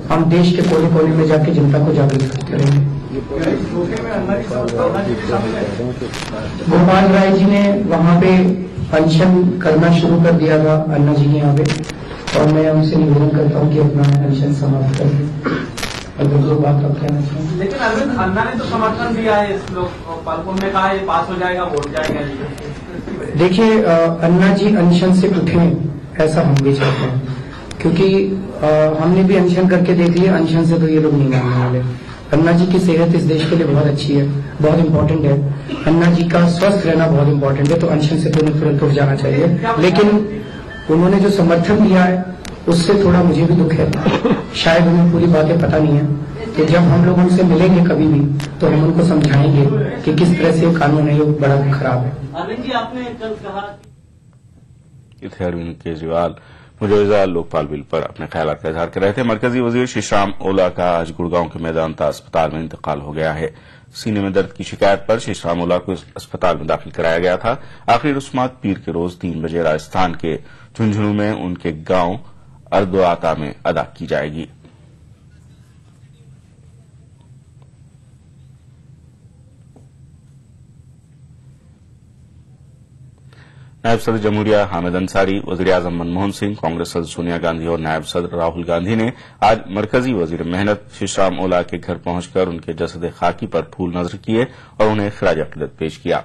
ہم دیش کے کونے کونے میں جا کے جنتا کو جاگرت کرتے رہیں گے. گوپال رائے جی نے وہاں پہ پنشن کرنا شروع کر دیا تھا انا جی کے یہاں پہ, اور میں ان سے نویدن کرتا ہوں کہ اپنا پنشن سماپت کر دیں. اگر جو بات آپ کہنا چاہیں. لیکن اروند کھنہ نے تو سمرتھن دیا ہے, اس لوگ پالکون نے کہا یہ پاس ہو جائے گا, ووٹ جائے گا. دیکھیے انا جی انشن سے اٹھیں ایسا ہم بھی چاہتے ہیں, کیونکہ ہم نے بھی انشن کر کے دیکھ لیا, انشن سے تو یہ لوگ نہیں ماننے والے. انا جی کی صحت اس دیش کے لیے بہت اچھی ہے, بہت امپورٹنٹ ہے. انا جی کا سوستھ رہنا بہت امپورٹنٹ ہے, تو انشن سے تو ترنت اٹھ جانا چاہیے. لیکن انہوں نے جو سمرتھن دیا ہے اس سے تھوڑا مجھے بھی دکھ ہے. شاید انہیں پوری باتیں پتہ نہیں ہے, کہ جب ہم لوگ ان سے ملیں گے کبھی بھی تو ہم ان کو سمجھائیں گے کہ کس طرح سے قانون ہے یہ بڑا خراب ہے. اروند جی آپ نے کل کہا اروند کیجریوال مجوزہ لوکپال بل پر اپنے خیالات کا اظہار کر رہے تھے. مرکزی وزیر شری رام اولا کا آج گڑگاؤں کے میدانتا اسپتال میں انتقال ہو گیا ہے. سینے میں درد کی شکایت پر شری رام اولا کو اسپتال میں داخل کرایا گیا تھا. آخری رسومات پیر کے روز 3 بجے راجستھان کے جھنجھنو میں ان کے گاؤں اردواتا میں ادا کی جائے گی. نائب صدر جمہوریہ حامد انصاری, وزیر اعظم منموہن سنگھ, کانگریس صدر سونیا گاندھی اور نائب صدر راہل گاندھی نے آج مرکزی وزیر محنت شری رام اولا کے گھر پہنچ کر ان کے جسد خاکی پر پھول نذر کیے اور انہیں خراج عقیدت پیش کیا.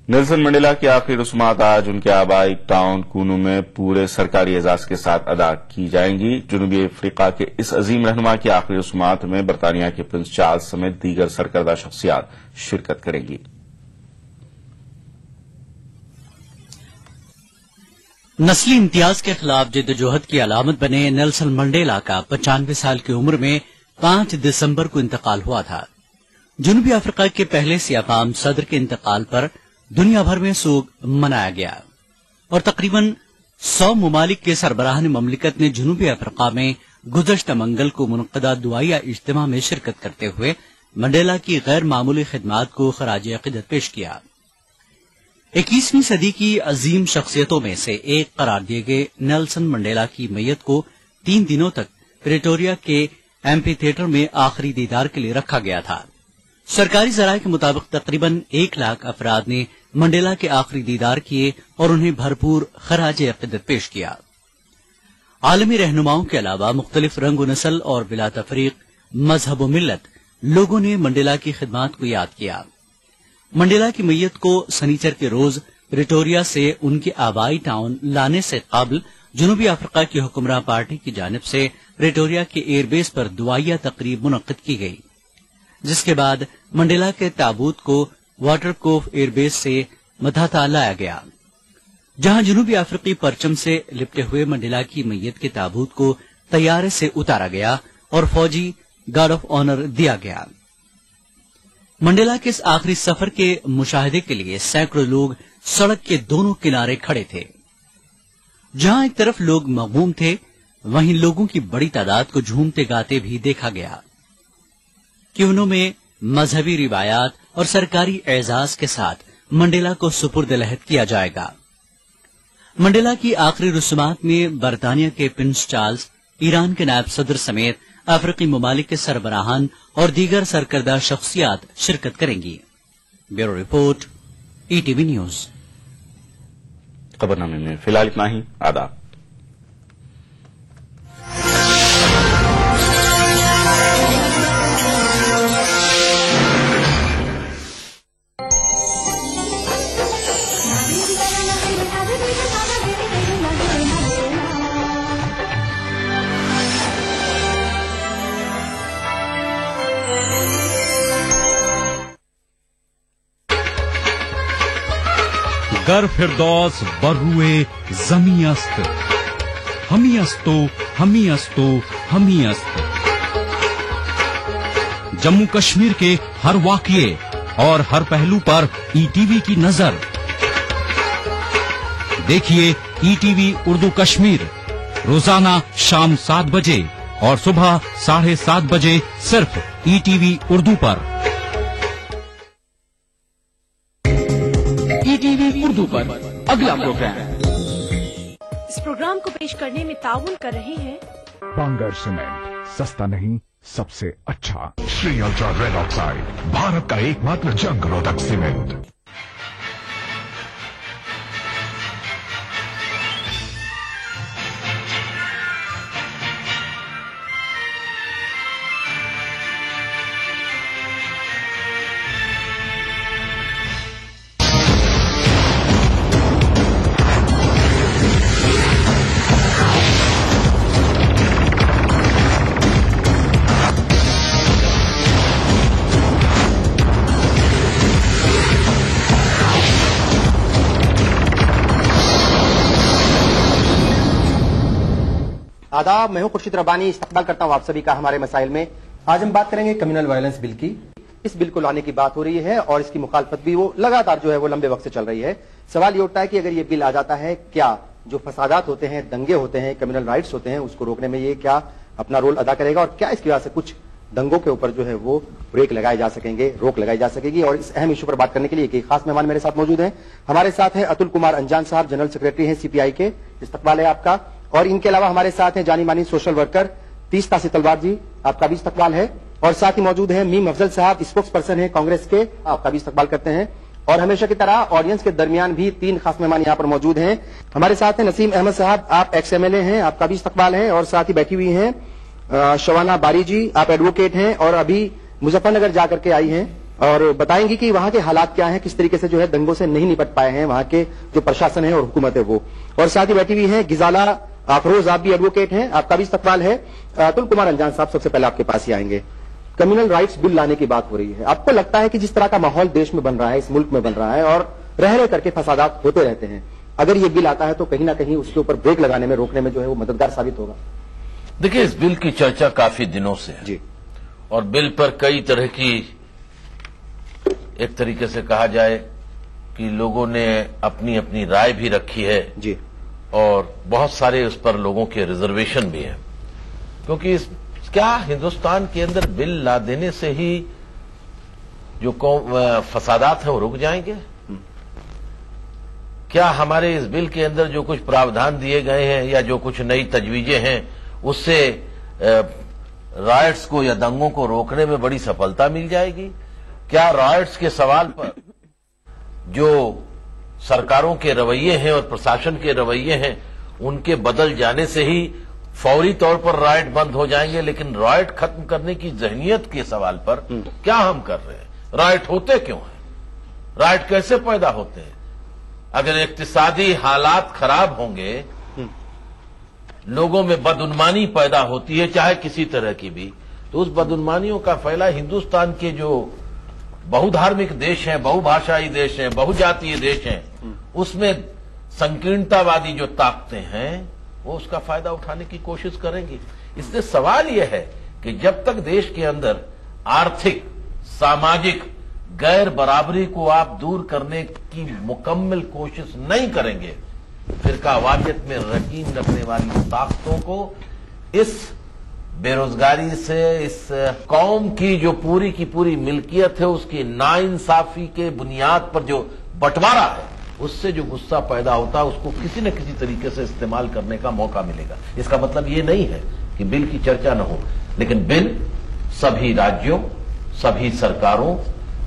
نیلسن منڈیلا کی آخری رسومات آج ان کے آبائی ٹاؤن کونو میں پورے سرکاری اعزاز کے ساتھ ادا کی جائیں گی. جنوبی افریقہ کے اس عظیم رہنما کی آخری رسومات میں برطانیہ کے پرنس چارلس سمیت دیگر سرکردہ شخصیات شرکت کریں گی. نسلی امتیاز کے خلاف جدوجہد کی علامت بنے نیلسن منڈیلا کا 95 سال کی عمر میں 5 دسمبر کو انتقال ہوا تھا. جنوبی افریقہ کے پہلے سیاہ فام صدر کے انتقال پر دنیا بھر میں سوگ منایا گیا اور تقریباً 100 ممالک کے سربراہان مملکت نے جنوبی افریقہ میں گزشتہ منگل کو منعقدہ دعائیہ اجتماع میں شرکت کرتے ہوئے منڈیلا کی غیر معمولی خدمات کو خراج عقیدت پیش کیا. 21ویں صدی کی عظیم شخصیتوں میں سے ایک قرار دیے گئے نیلسن منڈیلا کی میت کو 3 دنوں تک پریٹوریا کے ایمپی تھیٹر میں آخری دیدار کے لیے رکھا گیا تھا. سرکاری ذرائع کے مطابق تقریباً 1 لاکھ افراد نے منڈیلا کے آخری دیدار کیے اور انہیں بھرپور خراج عقیدت پیش کیا. عالمی رہنماؤں کے علاوہ مختلف رنگ و نسل اور بلا تفریق مذہب و ملت لوگوں نے منڈیلا کی خدمات کو یاد کیا. منڈیلا کی میت کو سنیچر کے روز پریٹوریا سے ان کے آبائی ٹاؤن لانے سے قبل جنوبی افریقہ کی حکمراں پارٹی کی جانب سے پریٹوریا کے ایئر بیس پر دعائیہ تقریب منعقد کی گئی, جس کے بعد منڈیلا کے تابوت کو واٹر کوف ایئر بیس سے متھاتا لایا گیا, جہاں جنوبی افریقی پرچم سے لپٹے ہوئے منڈیلا کی میت کے تابوت کو طیارے سے اتارا گیا اور فوجی گارڈ آف آنر دیا گیا. منڈیلا کے اس آخری سفر کے مشاہدے کے لیے سینکڑوں لوگ سڑک کے دونوں کنارے کھڑے تھے. جہاں ایک طرف لوگ مغموم تھے, وہیں لوگوں کی بڑی تعداد کو جھومتے گاتے بھی دیکھا گیا. کیونوں میں مذہبی روایات اور سرکاری اعزاز کے ساتھ منڈیلا کو سپرد لحد کیا جائے گا. منڈیلا کی آخری رسومات میں برطانیہ کے پرنس چارلز, ایران کے نائب صدر سمیت افریقی ممالک کے سربراہان اور دیگر سرکردہ شخصیات شرکت کریں گی. Bureau report, E T V news. خبرنامے میں فی الحال اتنا ہی. آداب. گر فردوس بروئے زمیں است, ہمی استو ہمی استو ہمی است. جموں کشمیر کے ہر واقعے اور ہر پہلو پر ای ٹی وی کی نظر. دیکھیے E T V Urdu Kashmir روزانہ شام 7 بجے اور صبح 7:30 بجے صرف ای ٹی وی اردو پر. E T V TV Urdu पर अगला प्रोग्राम। इस प्रोग्राम को पेश करने में ताउन कर रहे हैं बांगर सीमेंट, सस्ता नहीं सबसे अच्छा। Shri ultra red oxide, Bharat का एकमात्र जंग रोधक सीमेंट। आदाब, मैं हूं खुर्शीद रब्बानी। इस्तकबाल करता हूं आप सभी का हमारे मसाइल में। आज हम बात करेंगे कम्युनल वायलेंस बिल की। इस बिल को लाने की बात हो रही है और इसकी मुखालफत भी वो लगातार जो है वो लंबे वक्त से चल रही है। सवाल ये उठता है कि अगर ये बिल आ जाता है, क्या जो फसादात होते हैं, दंगे होते हैं, कम्युनल राइट्स होते हैं, उसको रोकने में ये क्या अपना रोल अदा करेगा और क्या इसकी वजह से कुछ दंगों के ऊपर जो है वो ब्रेक लगाए जा सकेंगे, रोक लगाई जा सकेगी। और इस अहम इशू पर बात करने के लिए एक खास मेहमान मेरे साथ मौजूद हैं। हमारे साथ हैं अतुल कुमार अंजान साहब, जनरल सेक्रेटरी हैं सीपीआई के। इस्तकबाल है आपका। और इनके अलावा हमारे साथ हैं जानी मानी सोशल वर्कर तीस तासी तलवार जी, आपका भी इस्तकबाल है। और साथ ही मौजूद हैं मीम अफजल साहब, स्पोक्स पर्सन है कांग्रेस के, आपका भी इस्तकबाल करते हैं। और हमेशा की तरह ऑडियंस के दरमियान भी तीन खास मेहमान यहाँ पर मौजूद हैं। हमारे साथ हैं नसीम अहमद साहब, आप एक्स MLA हैं, आपका भी इस्तकबाल है। और साथ ही बैठी हुई हैं शवाना बारी जी, आप एडवोकेट हैं और अभी मुजफ्फरनगर जाकर के आई हैं और बताएंगी कि वहां के हालात क्या हैं, किस तरीके से जो है दंगों से नहीं निपट पाए हैं वहां के जो प्रशासन है और हुकूमत है वो। और साथ ही बैठी हुई है गिजाला अफरोज, आप भी एडवोकेट हैं, आपका भी इस्तकबाल है। अतुल कुमार अंजान साहब, सबसे पहले आपके पास ही आएंगे। कम्युनल राइट्स बिल लाने की बात हो रही है, आपको लगता है कि जिस तरह का माहौल देश में बन रहा है, इस मुल्क में बन रहा है और रह करके फसादात होते रहते हैं, अगर ये बिल आता है तो कहीं ना कहीं उसके ऊपर ब्रेक लगाने में, रोकने में जो है वो मददगार साबित होगा? देखिए, इस बिल की चर्चा काफी दिनों से है जी, और बिल पर कई तरह की, एक तरीके से कहा जाए कि लोगों ने अपनी अपनी राय भी रखी है जी, और बहुत सारे उस पर लोगों के रिजर्वेशन भी हैं, क्योंकि क्या हिंदुस्तान के अंदर बिल ला देने से ही जो फसादात हैं वो रुक जाएंगे? क्या हमारे इस बिल के अंदर जो कुछ प्रावधान दिए गए हैं या जो कुछ नई तजवीजें हैं उससे राइट्स को या दंगों को रोकने में बड़ी सफलता मिल जाएगी? क्या राइट्स के सवाल पर जो सरकारों के रवैये हैं और प्रशासन के रवैये हैं उनके बदल जाने से ही फौरी तौर पर राइट बंद हो जाएंगे? लेकिन राइट खत्म करने की जहनीत के सवाल पर क्या हम कर रहे हैं? राइट होते क्यों हैं? राइट कैसे पैदा होते हैं? अगर इक्तिसादी हालात खराब होंगे, लोगों में बदउन्मानी पैदा होती है, चाहे किसी तरह की भी, तो उस बदउन्मानियों का फैला हिंदुस्तान के जो बहुधार्मिक देश हैं, बहुभाषाई देश हैं, बहुजातीय देश हैं, उसमें संकीर्णतावादी जो ताकतें हैं वो उसका फायदा उठाने की कोशिश करेंगी। इसलिए सवाल यह है कि जब तक देश के अंदर आर्थिक, सामाजिक गैर बराबरी को आप दूर करने की मुकम्मल कोशिश नहीं करेंगे, फिरकावादियत में यकीन रखने वाली ताकतों को इस बेरोजगारी से, इस कौम की जो पूरी की पूरी मिल्कियत है उसकी नाइंसाफी के बुनियाद पर जो बंटवारा है, उससे जो गुस्सा पैदा होता है उसको किसी न किसी तरीके से इस्तेमाल करने का मौका मिलेगा। इसका मतलब ये नहीं है कि बिल की चर्चा न हो, लेकिन बिल सभी राज्यों, सभी सरकारों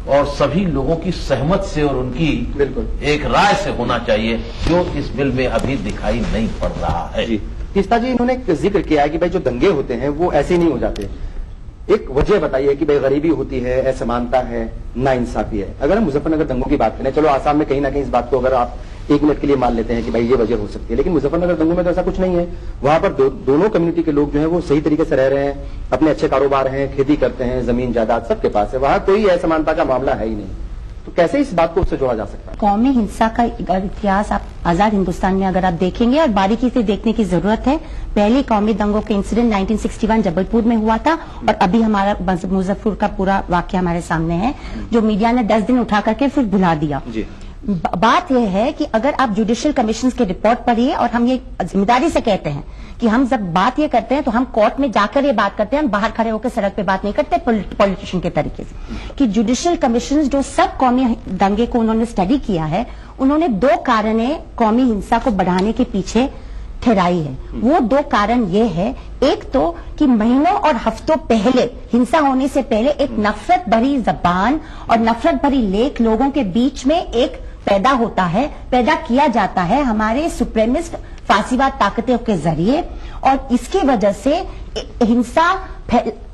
और सभी लोगों की सहमत से और उनकी बिल्कुल एक राय से होना चाहिए, जो इस बिल में अभी दिखाई नहीं पड़ रहा है। तीस्ता जी, इन्होंने एक जिक्र किया है कि भाई जो दंगे होते हैं वो ऐसे नहीं हो जाते। एक वजह बताइए कि भाई गरीबी होती है, असमानता है, नाइंसाफी है। अगर हम मुजफ्फरनगर दंगों की बात करें, चलो आसाम में कहीं ना कहीं इस बात को अगर आप एक मिनट के लिए मान लेते हैं कि भाई ये वजह हो सकती है, लेकिन मुजफ्फरनगर दंगों में तो ऐसा कुछ नहीं है। वहां पर दोनों कम्युनिटी के लोग जो है वो सही तरीके से रह रहे हैं, अपने अच्छे कारोबार हैं, खेती करते हैं, जमीन जायदाद सबके पास है, वहां कोई असमानता का मामला है ही नहीं। तो कैसे इस बात को उससे जोड़ा जा सकता है? कौमी हिंसा का इतिहास आप आजाद हिंदुस्तान में अगर आप देखेंगे, और बारीकी से देखने की जरूरत है, पहली कौमी दंगों के इंसिडेंट 1961 जबलपुर में हुआ था और अभी हमारा मुजफ्फरपुर का पूरा वाकया हमारे सामने है, जो मीडिया ने 10 दिन उठा करके फिर भुला दिया। बात यह है कि अगर आप जुडिशियल कमीशन के रिपोर्ट पढ़िए, और हम ये जिम्मेदारी से कहते हैं कि हम जब बात ये करते हैं तो हम कोर्ट में जाकर ये बात करते हैं, हम बाहर खड़े होकर सड़क पे बात नहीं करते पॉलिटिशियन के तरीके से, कि जुडिशियल कमीशन जो सब कौमी दंगे को उन्होंने स्टडी किया है, उन्होंने 2 कारणें कौमी हिंसा को बढ़ाने के पीछे ठहराई है। वो 2 कारण ये है, एक तो कि महीनों और हफ्तों पहले, हिंसा होने से पहले एक नफरत भरी जबान और नफरत भरी लेख लोगों के बीच में एक पैदा होता है, पैदा किया जाता है हमारे सुप्रीमिस्ट फांसीवाद ताकतों के जरिए, और इसकी वजह से हिंसा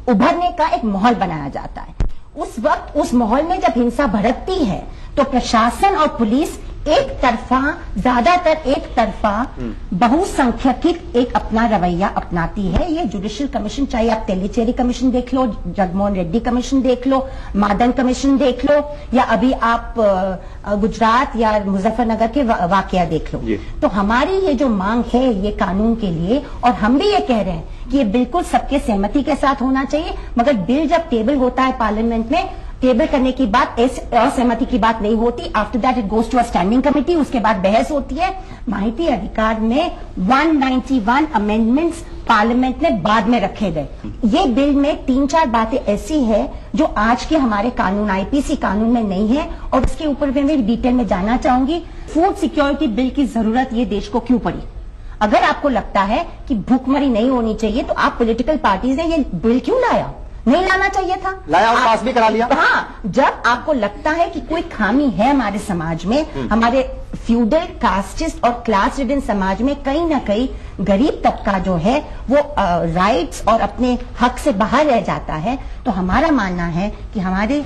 उभरने का एक माहौल बनाया जाता है। उस वक्त उस माहौल में जब हिंसा भड़कती है तो प्रशासन और पुलिस एक तरफा, ज्यादातर एक तरफा बहुसंख्यकित एक अपना रवैया अपनाती है। ये जुडिशियल कमीशन, चाहे आप तेलीचेरी कमीशन देख लो, जगमोहन रेड्डी कमीशन देख लो, मादन कमीशन देख लो, या अभी आप गुजरात या मुजफ्फरनगर के वाकया देख लो, तो हमारी ये जो मांग है ये कानून के लिए, और हम भी ये कह रहे हैं कि ये बिल्कुल सबके सहमति के साथ होना चाहिए, मगर बिल जब टेबल होता है पार्लियामेंट में, टेबल करने की बात असहमति की बात नहीं होती। After that it goes to a standing committee, उसके बाद बहस होती है। माहिती अधिकार में 191 अमेंडमेंट्स पार्लियामेंट में बाद में रखे गए। ये बिल में 3-4 बातें ऐसी है जो आज के हमारे कानून, आईपीसी कानून में नहीं है, और उसके ऊपर मैं डिटेल में जानना चाहूंगी। फूड सिक्योरिटी बिल की जरूरत ये देश को क्यों पड़ी? अगर आपको लगता है कि भूखमरी नहीं होनी चाहिए तो आप पॉलिटिकल पार्टीज ने ये बिल क्यों लाया? नहीं लाना चाहिए था, लाया और पास भी करा लिया। हाँ, जब आपको लगता है कि कोई खामी है हमारे समाज में, हमारे फ्यूडल, कास्टिस्ट और क्लास रिडन समाज में कहीं ना कहीं गरीब तबका जो है वो राइट्स और अपने हक से बाहर रह जाता है, तो हमारा मानना है कि हमारे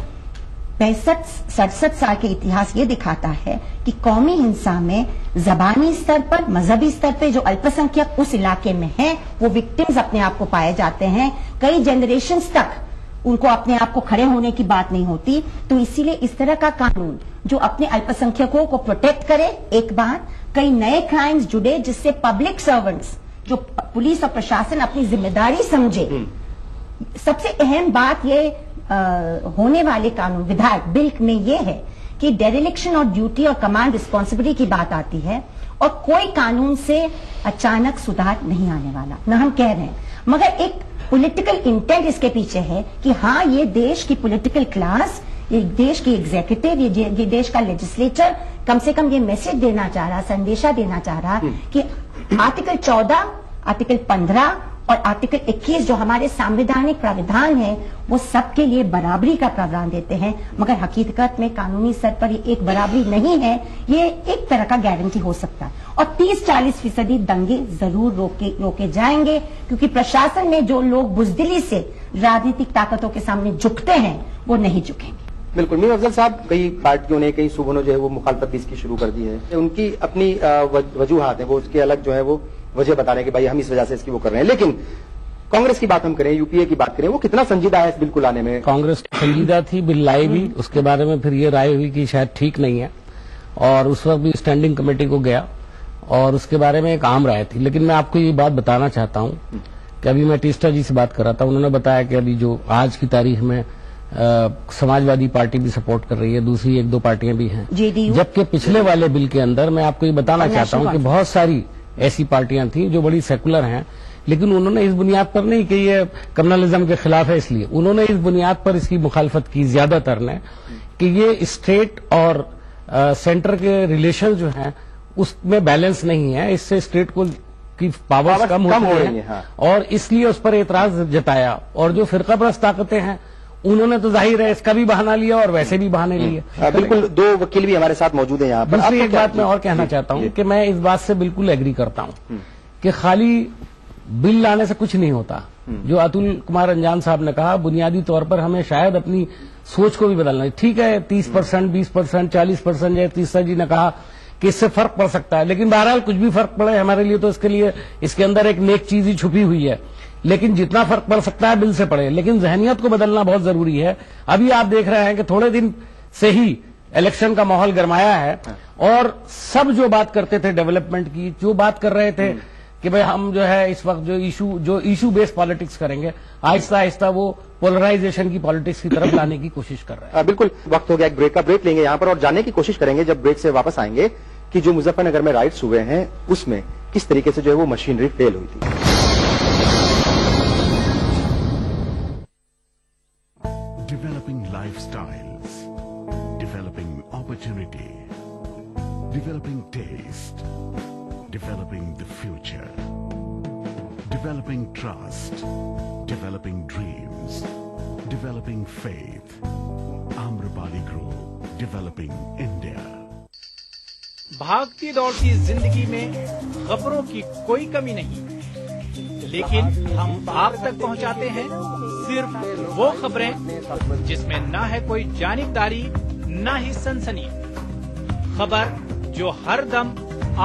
65-67 साल के इतिहास ये दिखाता है कि कौमी हिंसा में जबानी स्तर पर, मजहबी स्तर पर जो अल्पसंख्यक उस इलाके में हैं, वो विक्टिम्स अपने आप को पाए जाते हैं। कई जनरेशन्स तक उनको अपने आप को खड़े होने की बात नहीं होती। तो इसीलिए इस तरह का कानून जो अपने अल्पसंख्यकों को प्रोटेक्ट करे, एक बार कई नए क्राइम्स जुड़े जिससे पब्लिक सर्वेंट्स, जो पुलिस और प्रशासन अपनी जिम्मेदारी समझे। सबसे अहम बात ये होने वाले कानून, विधायक बिल में ये है कि डेरिलिक्शन और ड्यूटी और कमांड रिस्पॉन्सिबिलिटी की बात आती है, और कोई कानून से अचानक सुधार नहीं आने वाला, न हम कह रहे हैं, मगर एक पॉलिटिकल इंटेंट इसके पीछे है कि हाँ, ये देश की पॉलिटिकल क्लास, ये देश की एग्जीक्यूटिव, ये देश का लेजिस्लेचर कम से कम ये मैसेज देना चाह रहा, संदेशा देना चाह रहा कि आर्टिकल 14, आर्टिकल 15 और आर्टिकल 21 जो हमारे संवैधानिक प्राविधान है, वो सबके लिए बराबरी का प्रावधान देते हैं, मगर हकीकत में कानूनी स्तर पर ये एक बराबरी नहीं है। ये एक तरह का गारंटी हो सकता है, और 30-40% दंगे जरूर रोके जाएंगे, क्योंकि प्रशासन में जो लोग बुजदिली से राजनीतिक ताकतों के सामने झुकते हैं वो नहीं झुकेंगे। बिल्कुल। मीर अफजल साहब, कई पार्टियों ने, कई सूबों ने जो है वो मुखालफत भी इसकी शुरू कर दी है। उनकी अपनी वजूहात है, वो उसके अलग जो है वो वजह बता रहे हैं कि भाई हम इस वजह से इसकी वो कर रहे हैं। लेकिन कांग्रेस की बात हम करें, यूपीए की बात करें, वो कितना संजीदा है इस बिल को लाने में? कांग्रेस संजीदा थी, बिल लाई भी, उसके बारे में फिर ये राय हुई कि शायद ठीक नहीं है, और उस वक्त भी स्टैंडिंग कमेटी को गया और उसके बारे में एक आम राय थी। लेकिन मैं आपको ये बात बताना चाहता हूँ कि अभी मैं टीस्टा जी से बात कर रहा था, उन्होंने बताया कि अभी जो आज की तारीख में समाजवादी पार्टी भी सपोर्ट कर रही है, दूसरी 1-2 पार्टियां भी हैं, जबकि पिछले वाले बिल के अंदर मैं आपको ये बताना चाहता हूँ कि बहुत सारी ऐसी पार्टियां थी जो बड़ी सेकुलर हैं, लेकिन उन्होंने इस बुनियाद पर नहीं कि ये कम्युनलिज्म के खिलाफ है, इसलिए उन्होंने इस बुनियाद पर इसकी मुखालफत की ज्यादातर ने कि ये स्टेट और सेंटर के रिलेशन जो हैं उसमें बैलेंस नहीं है, इससे स्टेट को की पावर्स कम हो रही है, हाँ। और इसलिए उस पर एतराज जताया। और जो फिरकापरस्त ताकतें हैं उन्होंने तो जाहिर है इसका भी बहाना लिया और वैसे भी बहाने लिए। बिल्कुल, 2 वकील भी हमारे साथ मौजूद हैं यहाँ पर। दूसरी एक बात मैं और कहना चाहता हूँ कि मैं इस बात से बिल्कुल एग्री करता हूँ कि खाली बिल लाने से कुछ नहीं होता। जो अतुल कुमार अंजान साहब ने कहा, बुनियादी तौर पर हमें शायद अपनी सोच को भी बदलना है। ठीक है, 30%, 20%, 40%, जैसे तीसरा जी ने कहा कि इससे फर्क पड़ सकता है, लेकिन बहरहाल कुछ भी फर्क पड़े हमारे लिए तो इसके लिए इसके अंदर एक नेक चीज ही छुपी हुई है। लेकिन जितना फर्क पड़ सकता है बिल से पड़े, लेकिन जहनियत को बदलना बहुत जरूरी है। अभी आप देख रहे हैं कि थोड़े दिन से ही इलेक्शन का माहौल गरमाया है, और सब जो बात करते थे डेवलपमेंट की, जो बात कर रहे थे کہ بھئی ہم جو ہے اس وقت جو ایشو بیس پالیٹکس کریں گے، آہستہ آہستہ وہ پولرائزیشن کی پالیٹکس کی طرف لانے کی کوشش کر رہے ہیں. بالکل وقت ہو گیا ایک بریک کا. بریک لیں گے یہاں پر اور جاننے کی کوشش کریں گے جب بریک سے واپس آئیں گے کہ جو مظفر نگر میں رائٹس ہوئے ہیں اس میں کس طریقے سے جو ہے وہ مشینری فیل ہوئی تھی. Developing lifestyles, developing opportunity, developing taste, developing the future, developing trust, developing dreams, developing faith. Amrapali Group, developing India. بھاگتی دوڑتی زندگی میں خبروں کی کوئی کمی نہیں، لیکن ہم آپ تک پہنچاتے ہیں صرف وہ خبریں جس میں نہ ہے کوئی جانبداری نہ ہی سنسنی. خبر جو ہر دم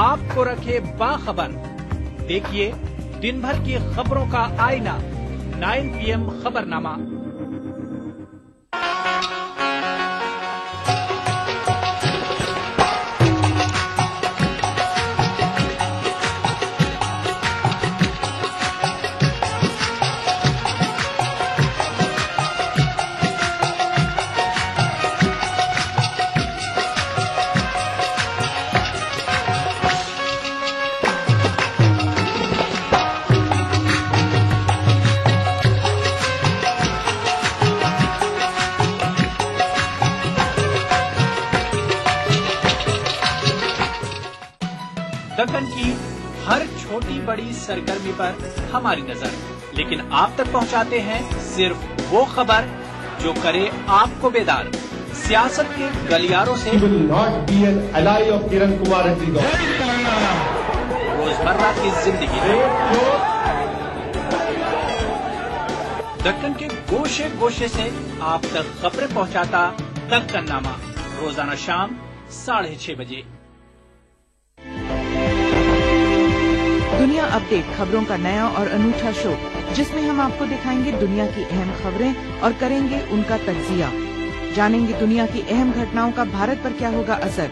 آپ کو رکھے باخبر. دیکھیے دن بھر کی خبروں کا آئینہ 9 PM خبرنامہ. دکن کی ہر چھوٹی بڑی سرگرمی پر ہماری نظر، لیکن آپ تک پہنچاتے ہیں صرف وہ خبر جو کرے آپ کو بیدار. سیاست کے گلیاروں سے روزمرہ کی زندگی، دکن کے گوشے گوشے سے آپ تک خبریں پہنچاتا دکن نامہ. روزانہ شام 6:30 بجے. دنیا اپڈیٹ خبروں کا نیا اور انوکھا شو، جس میں ہم آپ کو دکھائیں گے دنیا کی اہم خبریں اور کریں گے ان کا تجزیہ. جانیں گے دنیا کی اہم گھٹناؤں کا بھارت پر کیا ہوگا اثر.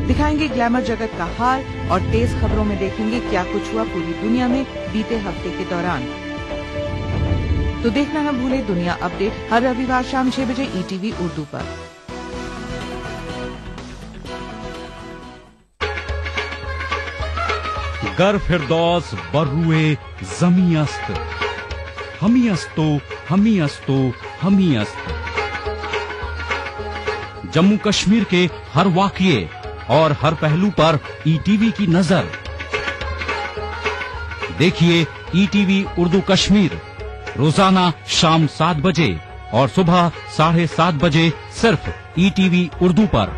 دکھائیں گے گلیمر جگت کا حال اور تیز خبروں میں دیکھیں گے کیا کچھ ہوا پوری دنیا میں بیتے ہفتے کے دوران. تو دیکھنا نہ بھولے دنیا اپڈیٹ ہر رویوار شام 6 بجے ETV اردو پر. گر فردوس بروئے زمی است، ہمی استو ہمی استو ہمی است. جموں کشمیر کے ہر واقعے اور ہر پہلو پر ETV کی نظر. دیکھیے ETV اردو کشمیر روزانہ شام 7 بجے اور صبح 7:30 بجے صرف ETV اردو پر.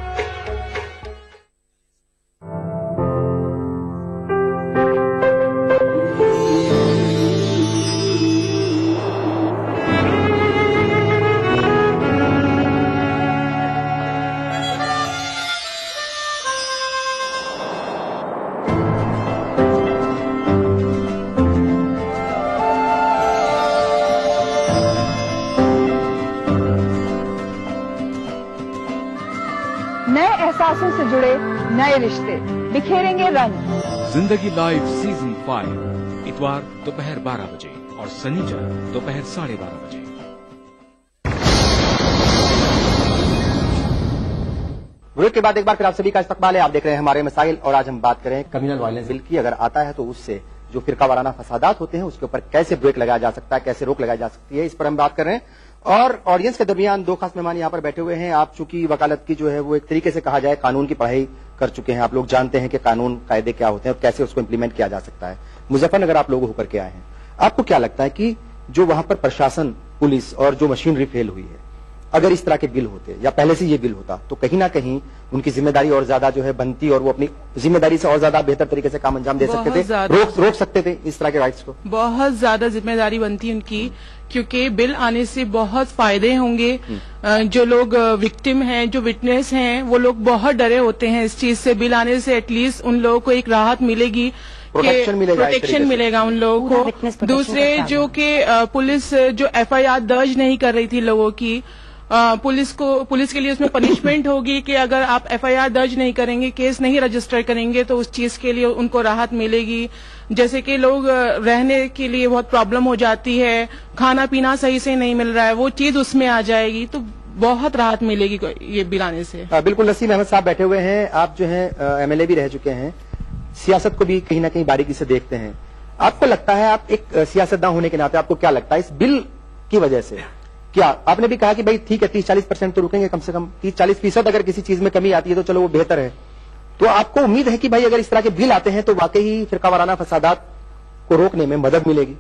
احساسوں سے جڑے نئے رشتے بکھیریں گے رنگ. زندگی لائیو سیزن 5 اتوار دوپہر 12 بجے اور سنیچر دوپہر 12:30 بجے. بریک کے بعد ایک بار پھر آپ سبھی کا استقبال ہے. آپ دیکھ رہے ہیں ہمارے مسائل اور آج ہم بات کریں کمیونل وائلنس بل کی. اگر آتا ہے تو اس سے جو فرقہ وارانہ فسادات ہوتے ہیں اس کے اوپر کیسے بریک لگایا جا سکتا ہے، کیسے روک لگائی جا سکتی ہے، اس پر ہم بات کر رہے ہیں. اور آڈینس کے درمیان 2 خاص مہمان یہاں پر بیٹھے ہوئے ہیں. آپ چونکہ وکالت کی جو ہے وہ ایک طریقے سے کہا جائے قانون کی پڑھائی کر چکے ہیں، آپ لوگ جانتے ہیں کہ قانون قاعدے کیا ہوتے ہیں اور کیسے اس کو امپلیمنٹ کیا جا سکتا ہے. مظفر نگر آپ لوگ ہو کر کے آئے ہیں، آپ کو کیا لگتا ہے کہ جو وہاں پر پرشاسن، پولیس اور جو مشینری فیل ہوئی ہے، اگر اس طرح کے بل ہوتے یا پہلے سے یہ بل ہوتا تو کہیں نہ کہیں ان کی ذمہ داری اور زیادہ جو ہے بنتی اور وہ اپنی ذمہ داری سے اور زیادہ بہتر طریقے سے کام انجام دے سکتے تھے، روک سکتے تھے اس طرح کے رائٹس کو. بہت زیادہ ذمہ داری بنتی ان کی، کیونکہ بل آنے سے بہت فائدے ہوں گے. جو لوگ وکٹم ہیں، جو وٹنس ہیں، وہ لوگ بہت ڈرے ہوتے ہیں اس چیز سے. بل آنے سے ایٹ لیسٹ ان لوگوں کو ایک راحت ملے گی، پروٹیکشن ملے گا ان لوگوں کو. دوسرے جو کہ پولیس جو FIR درج نہیں کر رہی تھی لوگوں کی، पुलिस के लिए उसमें पनिशमेंट होगी कि अगर आप एफआईआर दर्ज नहीं करेंगे, केस नहीं रजिस्टर करेंगे तो उस चीज के लिए उनको राहत मिलेगी। जैसे कि लोग रहने के लिए बहुत प्रॉब्लम हो जाती है, खाना पीना सही से नहीं मिल रहा है, वो चीज उसमें आ जाएगी, तो बहुत राहत मिलेगी ये बिल आने से। बिल्कुल। नसीम अहमद साहब बैठे हुए हैं, आप जो है एमएलए भी रह चुके हैं, सियासत को भी कहीं ना कहीं बारीकी से देखते हैं। आपको लगता है, आप एक सियासतदान होने के नाते आपको क्या लगता है इस बिल की वजह से, क्या आपने भी कहा कि भाई ठीक है 30-40% तो रुकेंगे, कम से कम 30-40% अगर किसी चीज में कमी आती है तो चलो वो बेहतर है, तो आपको उम्मीद है कि भाई अगर इस तरह के बिल आते हैं तो वाकई फिरका वाराना फसादात को रोकने में मदद मिलेगी?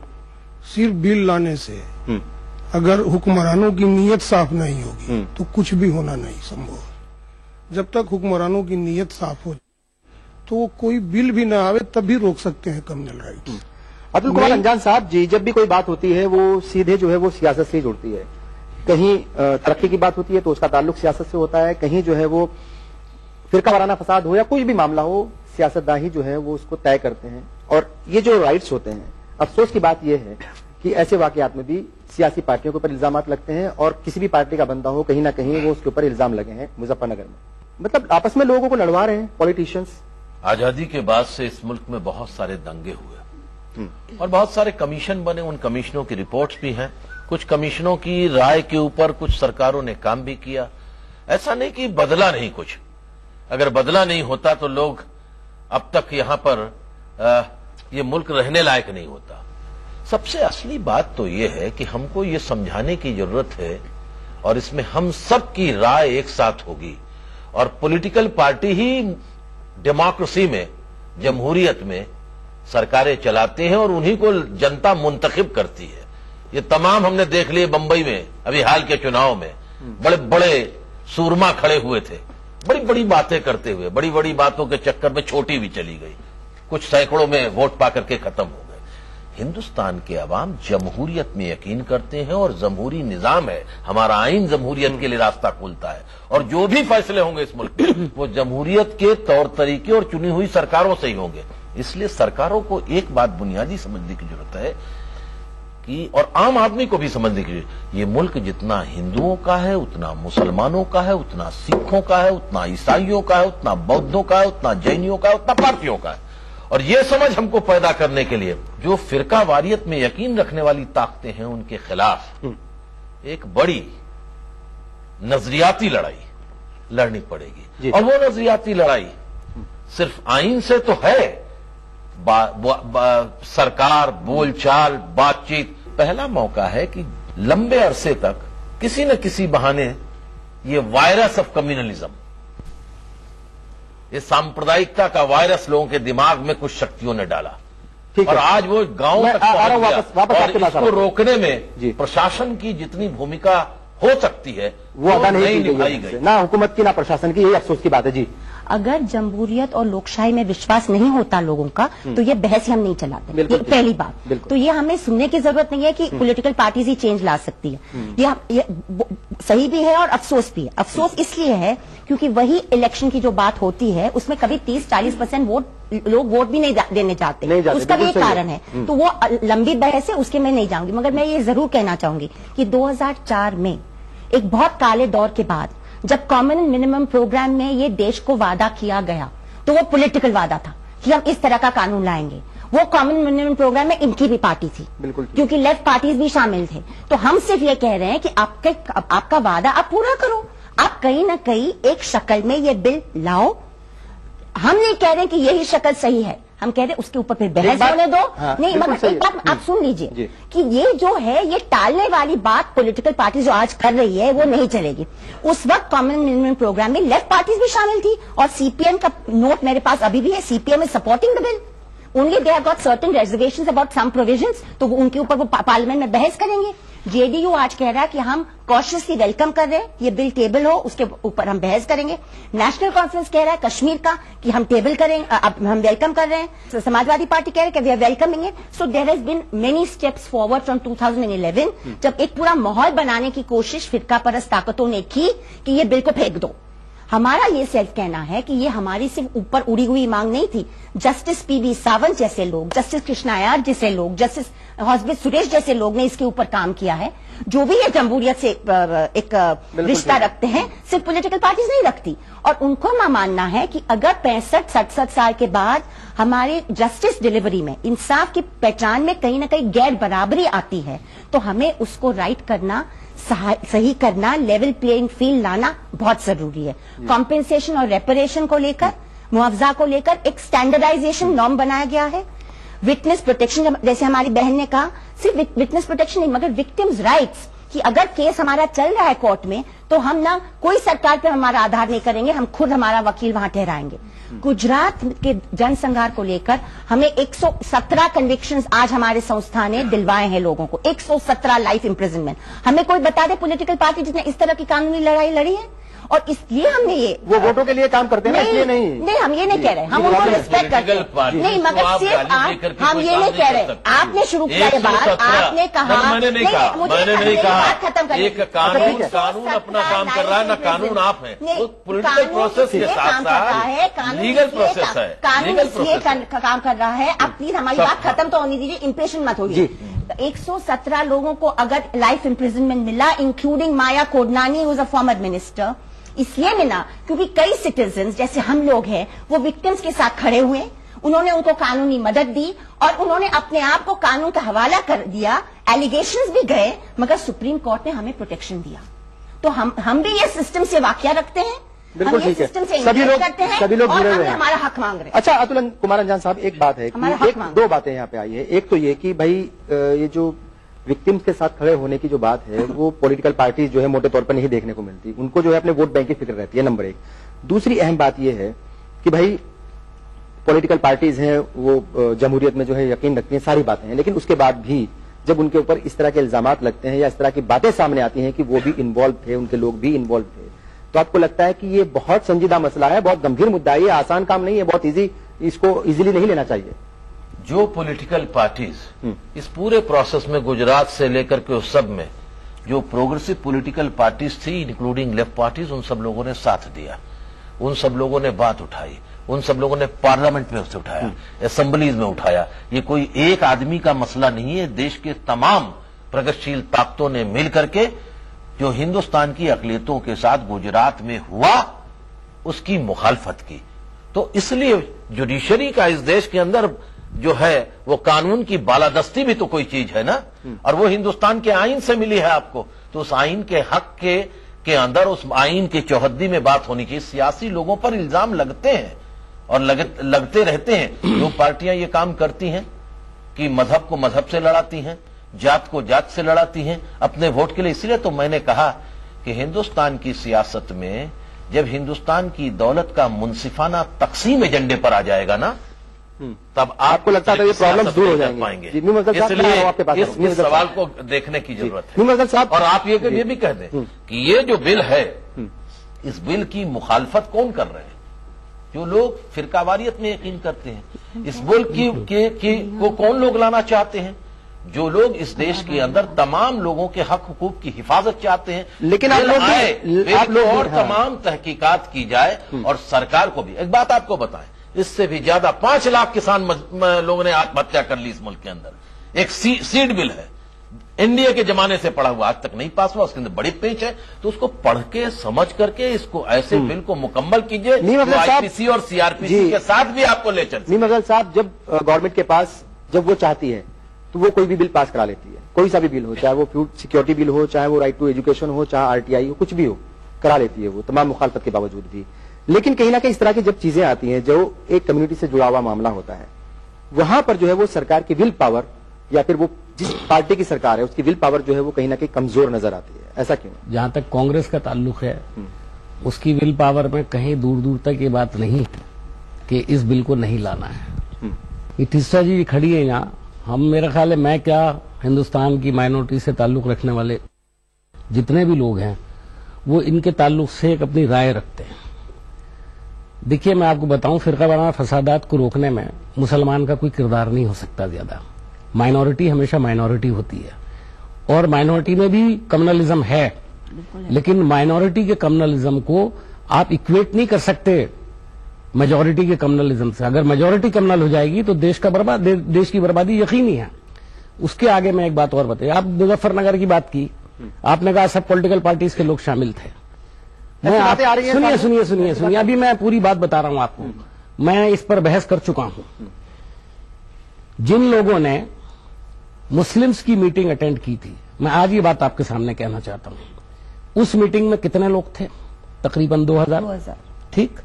सिर्फ बिल लाने से अगर हुक्मरानों की नीयत साफ नहीं होगी तो कुछ भी होना नहीं संभव। जब तक हुक्मरानों की नीयत साफ हो तो वो कोई बिल भी ना आवे तब भी रोक सकते हैं कम्युनल राइट्स। अब्दुल कमाल अंजान साहब जी, जब भी कोई बात होती है वो सीधे जो है वो सियासत से जुड़ती है। कहीं तरक्की की बात होती है तो उसका ताल्लुक सियासत से होता है, कहीं जो है वो फिरका वाराना फसाद हो या कोई भी मामला हो, सियासतदान ही जो है वो उसको तय करते हैं। और ये जो राइट्स होते हैं, अफसोस की बात यह है कि ऐसे वाकयात में भी सियासी पार्टियों के ऊपर इल्जामात लगते हैं और किसी भी पार्टी का बंदा हो कहीं ना कहीं वो उसके ऊपर इल्जाम लगे हैं मुजफ्फरनगर में, मतलब आपस में लोगों को लड़वा रहे हैं पॉलिटिशियंस। आजादी के बाद से इस मुल्क में बहुत सारे दंगे हुए और बहुत सारे कमीशन बने, उन कमीशनों की रिपोर्ट्स भी हैं, कुछ कमीशनों की राय के ऊपर कुछ सरकारों ने काम भी किया। ऐसा नहीं कि बदला नहीं कुछ, अगर बदला नहीं होता तो लोग अब तक यहां पर ये मुल्क रहने लायक नहीं होता। सबसे असली बात तो ये है कि हमको ये समझाने की जरूरत है और इसमें हम सब की राय एक साथ होगी और पॉलिटिकल पार्टी ही डेमोक्रेसी में, जमहूरियत में सरकारें चलाते हैं और उन्हीं को जनता मुंतखब करती है। ये तमाम हमने देख लिए बंबई में अभी हाल के चुनाव में, बड़े बड़े सूरमा खड़े हुए थे, बड़ी बड़ी बातें करते हुए, बड़ी बड़ी बातों के चक्कर में छोटी भी चली गई, कुछ सैकड़ों में वोट पा करके खत्म हो गए। हिंदुस्तान के अवाम जमहूरियत में यकीन करते हैं और जमहूरी निजाम है, हमारा आइन जमहूरियत के लिए रास्ता खोलता है और जो भी फैसले होंगे इस मुल्क में वो जमहूरियत के तौर तरीके और चुनी हुई सरकारों से ही होंगे। इसलिए सरकारों को एक बात बुनियादी समझने की जरूरत है कि, और आम आदमी को भी समझने की, ये मुल्क जितना हिंदुओं का है उतना मुसलमानों का है, उतना सिखों का है, उतना ईसाइयों का है, उतना बौद्धों का है, उतना जैनियों का है, उतना पार्टियों का है। और ये समझ हमको पैदा करने के लिए जो फिरका वारियत में यकीन रखने वाली ताकतें हैं उनके खिलाफ एक बड़ी नजरियाती लड़ाई लड़नी पड़ेगी। और वो नजरियाती लड़ाई सिर्फ आइन से तो है, सरकार, बोलचाल, बातचीत। पहला मौका है कि लंबे अरसे तक किसी न किसी बहाने ये वायरस ऑफ कम्युनलिज्म, ये सांप्रदायिकता का वायरस लोगों के दिमाग में कुछ शक्तियों ने डाला और आज वो गांव तक पहुंच गया और इसको रोकने में प्रशासन की जितनी भूमिका हो सकती है वो अदा नहीं निभाई गई, ना हुकूमत की ना प्रशासन की। यही अफसोस की बात है जी। अगर जमहूरियत और लोकशाही में विश्वास नहीं होता लोगों का तो ये बहस ही हम नहीं चलाते। ये पहली बात। तो ये हमें सुनने की जरूरत नहीं है कि पॉलिटिकल पार्टीज ही चेंज ला सकती है। ये सही भी है और अफसोस भी है। अफसोस इसलिए है क्योंकि वही इलेक्शन की जो बात होती है उसमें कभी 30-40% लोग वोट भी नहीं देने जाते, उसका भी एक कारण है। तो वो लंबी बहस है, उसके मैं नहीं जाऊंगी, मगर मैं ये जरूर कहना चाहूंगी कि 2004 में एक बहुत काले दौर के बाद जब कॉमन मिनिमम प्रोग्राम में ये देश को वादा किया गया तो वो पॉलिटिकल वादा था कि हम इस तरह का कानून लाएंगे। वो कॉमन मिनिमम प्रोग्राम में इनकी भी पार्टी थी, क्योंकि लेफ्ट पार्टीज भी शामिल थे। तो हम सिर्फ ये कह रहे हैं कि आपका वादा आप पूरा करो, आप कहीं ना कहीं एक शक्ल में ये बिल लाओ। हम नहीं कह रहे कि यही शक्ल सही है, हम कह रहे उसके ऊपर फिर बहस होने दो। नहीं, मगर एक बात आप सुन लीजिए कि ये जो है ये टालने वाली बात पॉलिटिकल पार्टी जो आज कर रही है वो नहीं चलेगी। उस वक्त कॉमन मिनिमम प्रोग्राम में लेफ्ट पार्टीज भी शामिल थी और सीपीएम का नोट मेरे पास अभी भी है, CPM is supporting the bill, only they have got certain reservations about some provisions, तो उनके ऊपर वो पार्लियामेंट में बहस करेंगे। जेडीयू आज कह रहा है कि हम कॉशियसली वेलकम कर रहे हैं, ये बिल टेबल हो उसके ऊपर हम बहस करेंगे। नेशनल कॉन्फ्रेंस कह रहा है कश्मीर का कि हम टेबल करेंगे, हम वेलकम कर रहे हैं। समाजवादी पार्टी कह रहे हैं कि we are welcoming it. So there has been many steps forward from 2011 जब एक पूरा माहौल बनाने की कोशिश फिरका परस्त ताकतों ने की कि ये बिल को फेंक दो। हमारा ये सेल्फ कहना है कि ये हमारी सिर्फ ऊपर उड़ी हुई मांग नहीं थी। जस्टिस पीबी सावंत जैसे लोग, जस्टिस कृष्णायार जैसे लोग, जस्टिस हॉस्पिटल सुरेश जैसे लोग ने इसके ऊपर काम किया है। जो भी ये जमहूरियत से एक रिश्ता रखते हैं, सिर्फ पॉलिटिकल पार्टीज नहीं रखती, और उनको मानना है कि अगर 65-67 साल के बाद हमारे जस्टिस डिलीवरी में, इंसाफ की पहचान में कहीं ना कहीं गैर बराबरी आती है, तो हमें उसको राइट करना, सही करना, लेवल प्लेइंग फील्ड लाना बहुत जरूरी है। कॉम्पेंसेशन और रेपरेशन को लेकर, मुआवजा को लेकर एक स्टैंडर्डाइजेशन नॉर्म बनाया गया है। विटनेस प्रोटेक्शन, जैसे हमारी बहन ने कहा, सिर्फ विटनेस प्रोटेक्शन नहीं मगर विक्टिम्स राइट्स, कि अगर केस हमारा चल रहा है कोर्ट में तो हम ना कोई सरकार पे हमारा आधार नहीं करेंगे, हम खुद हमारा वकील वहां ठहराएंगे। गुजरात के जनसंहार को लेकर हमें 117 कन्विक्शंस आज हमारे संस्था ने दिलवाए हैं लोगों को, 117 लाइफ इम्प्रिजनमेंट। हमें कोई बता दे पॉलिटिकल पार्टी जिसने इस तरह की कानूनी लड़ाई लड़ी है? और इसलिए हमने ये, वो वोटों के लिए काम करते हैं, इसलिए नहीं, हम ये नहीं कह रहे, हम उनको रिस्पेक्ट करते हैं, नहीं मगर सिर्फ हम ये नहीं कह रहे। आपने शुरू किया ये बात, आपने कहा, मैंने नहीं कहा, खत्म करें, एक कानून अपना काम कर रहा है ना, कानून आप है, पॉलिटिकल प्रोसेस के साथ साथ लीगल प्रोसेस है, कानून इसलिए काम कर रहा है। आप प्लीज हमारी बात खत्म तो होने दीजिए, इम्पेशेंट मत होइए। 117 लोगों को अगर लाइफ इम्प्रिजनमेंट मिला, including Maya Kodnani, who is a former minister, इसलिए मिला क्योंकि कई सिटीजन्स जैसे हम लोग हैं वो विक्टिम्स के साथ खड़े हुए, उन्होंने उनको कानूनी मदद दी और उन्होंने अपने आप को कानून का हवाला कर दिया। एलिगेशंस भी गए मगर सुप्रीम कोर्ट ने हमें प्रोटेक्शन दिया। तो हम भी ये सिस्टम से वाकिया रखते हैं, बिल्कुल ठीक है, सभी लोग जुड़े हुए हैं, हमारा हक मांग रहे हैं। अच्छा अतुल कुमार अंजान साहब, एक बात है कि दो बातें यहाँ पे आई है। एक तो ये कि भाई ये जो विक्टिम्स के साथ खड़े होने की जो बात है वो पॉलिटिकल पार्टीज जो है मोटे तौर पर नहीं देखने को मिलती, उनको जो है अपने वोट बैंक की फिक्र रहती है, नंबर एक। दूसरी अहम बात ये है कि भाई पॉलिटिकल पार्टीज हैं वो जमहूरियत में जो है यकीन रखती हैं, सारी बातें हैं, लेकिन उसके बाद भी जब उनके ऊपर इस तरह के इल्जामात लगते हैं या इस तरह की बातें सामने आती हैं कि वो भी इन्वॉल्व थे, उनके लोग भी इन्वॉल्व थे, तो आपको लगता है कि ये बहुत संजीदा मसला है, बहुत गंभीर मुद्दा है, ये आसान काम नहीं है, बहुत इजी, इसको इजीली नहीं लेना चाहिए। जो पॉलिटिकल पार्टीज इस पूरे प्रोसेस में गुजरात से लेकर के उस सब में जो प्रोग्रेसिव पॉलिटिकल पार्टीज थी इंक्लूडिंग लेफ्ट पार्टीज, उन सब लोगों ने साथ दिया, उन सब लोगों ने बात उठाई, उन सब लोगों ने पार्लियामेंट में उसे उठाया, असेंबलीज में उठाया। ये कोई एक आदमी का मसला नहीं है, देश के तमाम प्रगतिशील ताकतों ने मिल करके जो हिंदुस्तान की अकलियतों के साथ गुजरात में हुआ उसकी मुखालफत की। तो इसलिए जुडिशरी का इस देश के अंदर जो है वो कानून की बालादस्ती भी तो कोई चीज है ना, और वो हिंदुस्तान के आइन से मिली है आपको, तो उस आइन के हक के अंदर उस आइन की चौहद्दी में बात होनी चाहिए। सियासी लोगों पर इल्जाम लगते हैं और लगते रहते हैं। जो पार्टियां ये काम करती हैं कि मजहब को मजहब से लड़ाती हैं, जात को जात से लड़ाती हैं अपने वोट के लिए, इसलिए तो मैंने कहा कि हिंदुस्तान की सियासत में जब हिंदुस्तान की दौलत का मुनसिफाना तकसीम एजेंडे पर आ जाएगा ना, तब आपको लगता है ये प्रॉब्लम्स दूर हो जाएंगे। इसलिए इस सवाल को देखने की जरूरत है। और आप ये भी कह दें कि ये जो बिल है, इस बिल की मुखालफत कौन कर रहे हैं? जो लोग फिरकावारियत में यकीन करते हैं। इस बिल को कौन लोग लाना चाहते हैं? जो लोग इस देश के अंदर तमाम लोगों के हक हुकूक की हिफाजत चाहते हैं। लेकिन आप लोग और तमाम तहकीकात की जाए और सरकार को भी एक बात आपको बताएं, इससे भी ज्यादा 5 लाख किसान लोगों ने आत्महत्या कर ली इस मुल्क के अंदर। एक सीड बिल है, एनडीए के जमाने से पढ़ा हुआ, आज तक नहीं पास हुआ, उसके अंदर बड़ी पेच है। तो उसको पढ़ के समझ करके इसको ऐसे बिल को मुकम्मल कीजिए जो आईपीसी और सीआरपीसी के साथ भी आपको ले चल। नीम अफजल साहब, जब गवर्नमेंट के पास जब वो चाहती है तो वो कोई भी बिल पास करा लेती है, कोई सा भी बिल हो, चाहे वो फूड सिक्योरिटी बिल हो, चाहे वो राइट टू एजुकेशन हो, चाहे आरटीआई हो, कुछ भी हो, करा लेती है वो तमाम मुखालफत के बावजूद भी। लेकिन कहीं ना कहीं इस तरह की जब चीजें आती हैं जो एक कम्युनिटी से जुड़ा हुआ मामला होता है, वहां पर जो है वो सरकार की विल पावर या फिर वो जिस पार्टी की सरकार है उसकी विल पावर जो है वो कहीं ना कहीं कमजोर नजर आती है। ऐसा क्यों? जहां तक कांग्रेस का ताल्लुक है, उसकी विल पावर में कहीं दूर दूर तक ये बात नहीं है कि इस बिल को नहीं लाना है। ये तीसरा जी खड़ी है यहाँ, हम मेरा ख्याल है, मैं क्या, हिंदुस्तान की माइनॉरिटी से ताल्लुक रखने वाले जितने भी लोग हैं वो इनके ताल्लुक से एक अपनी राय रखते हैं। देखिए, मैं आपको बताऊं, फिरकावाराना फसादात को रोकने में मुसलमान का कोई किरदार नहीं हो सकता ज्यादा। माइनॉरिटी हमेशा माइनॉरिटी होती है और माइनॉरिटी में भी कम्युनलिज्म है, लेकिन माइनॉरिटी के कम्युनलिज्म को आप इक्वेट नहीं कर सकते मेजॉरिटी के कम्युनलिज्म से। अगर मेजॉरिटी कम्युनल हो जाएगी तो देश की बर्बादी यकीनी है। उसके आगे मैं एक बात और बताइए, आप मुजफ्फरनगर की बात की, आपने कहा सब पॉलिटिकल पार्टीज के लोग शामिल थे। मैं सुनिए, अभी मैं पूरी बात बता रहा हूं आपको। मैं इस पर बहस कर चुका हूं। जिन लोगों ने मुस्लिम्स की मीटिंग अटेंड की थी, मैं आज ये बात आपके सामने कहना चाहता हूं। उस मीटिंग में कितने लोग थे? तकरीबन 2000। ठीक।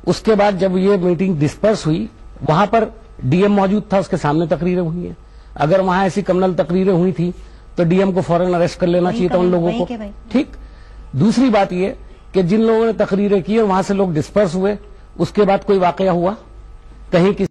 उसके बाद जब ये मीटिंग डिस्पर्स हुई, वहां पर डीएम मौजूद था, उसके सामने तकरीरें हुई हैं। अगर वहां ऐसी कम्युनल तकरीरें हुई थी तो डीएम को फौरन अरेस्ट कर लेना चाहिए था उन लोगों को। ठीक। दूसरी बात ये कि जिन लोगों ने तकरीरें की और वहां से लोग डिस्पर्स हुए, उसके बाद कोई वाकया हुआ कहीं